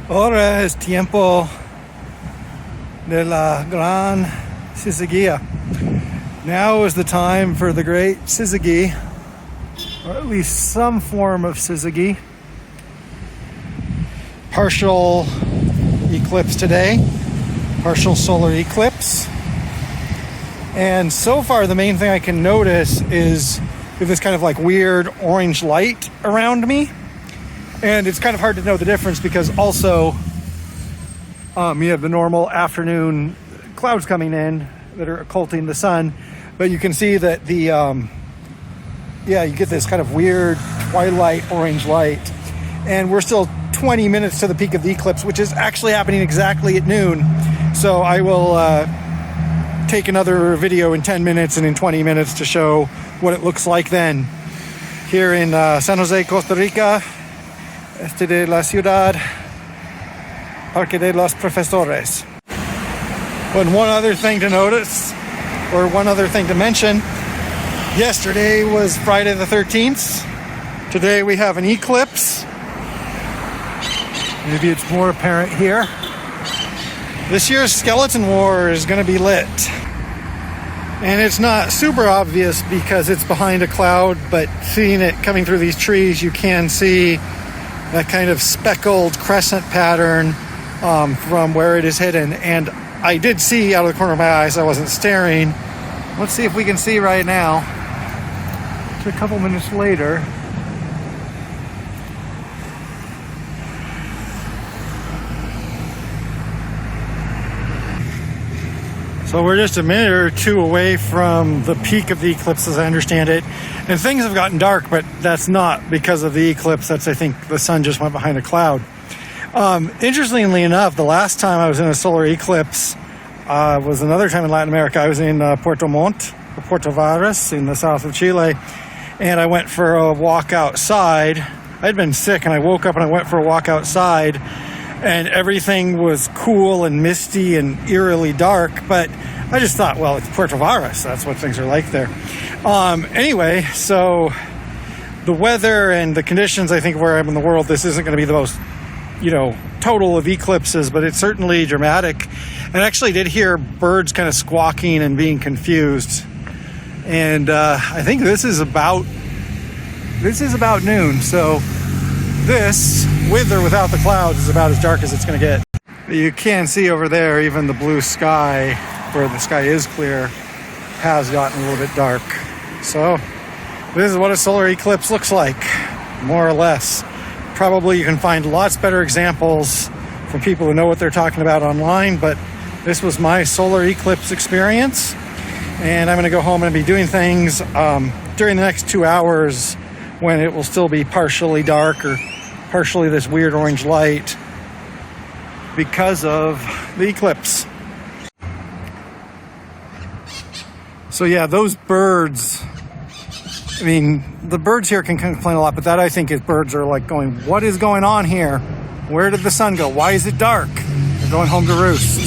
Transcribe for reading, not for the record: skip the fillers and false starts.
Ahora es tiempo de la gran syzygy. Now is the time for the great syzygy, or at least some form of syzygy. Partial eclipse today, partial solar eclipse. And so far the main thing I can notice is this kind of like weird orange light around me. And it's kind of hard to know the difference because also you have the normal afternoon clouds coming in that are occulting the sun. But you can see that you get this kind of weird twilight orange light. And we're still 20 minutes to the peak of the eclipse, which is actually happening exactly at noon. So I will take another video in 10 minutes and in 20 minutes to show what it looks like then. Here in San Jose, Costa Rica, este de la ciudad, Parque de los Profesores. But one other thing to notice, or one other thing to mention, yesterday was Friday the 13th. Today we have an eclipse. Maybe it's more apparent here. This year's Skeleton War is going to be lit. And it's not super obvious because it's behind a cloud, but seeing it coming through these trees, you can see that kind of speckled crescent pattern from where it is hidden. And I did see out of the corner of my eyes, I wasn't staring. Let's see if we can see right now. It's a couple minutes later. So we're just a minute or two away from the peak of the eclipse, as I understand it. And things have gotten dark, but that's not because of the eclipse. That's, I think, the sun just went behind a cloud. Interestingly enough, the last time I was in a solar eclipse was another time in Latin America. I was in Puerto Montt, or Puerto Varas, in the south of Chile. And I went for a walk outside. I'd been sick, and I woke up and I went for a walk outside. And everything was cool and misty and eerily dark, but I just thought, well, it's Puerto Varas. That's what things are like there. Anyway, so the weather and the conditions, I think, where I'm in the world, this isn't going to be the most, total of eclipses, but it's certainly dramatic. And I actually did hear birds kind of squawking and being confused. And I think this is about noon. So this, with or without the clouds, is about as dark as it's going to get. You can see over there, even the blue sky, where the sky is clear, has gotten a little bit dark. So this is what a solar eclipse looks like, more or less. Probably you can find lots better examples from people who know what they're talking about online, but this was my solar eclipse experience. And I'm going to go home and be doing things during the next 2 hours when it will still be partially dark or partially this weird orange light because of the eclipse. So yeah, those birds, I mean, the birds here can complain a lot, but that I think is birds are like going, what is going on here? Where did the sun go? Why is it dark? They're going home to roost.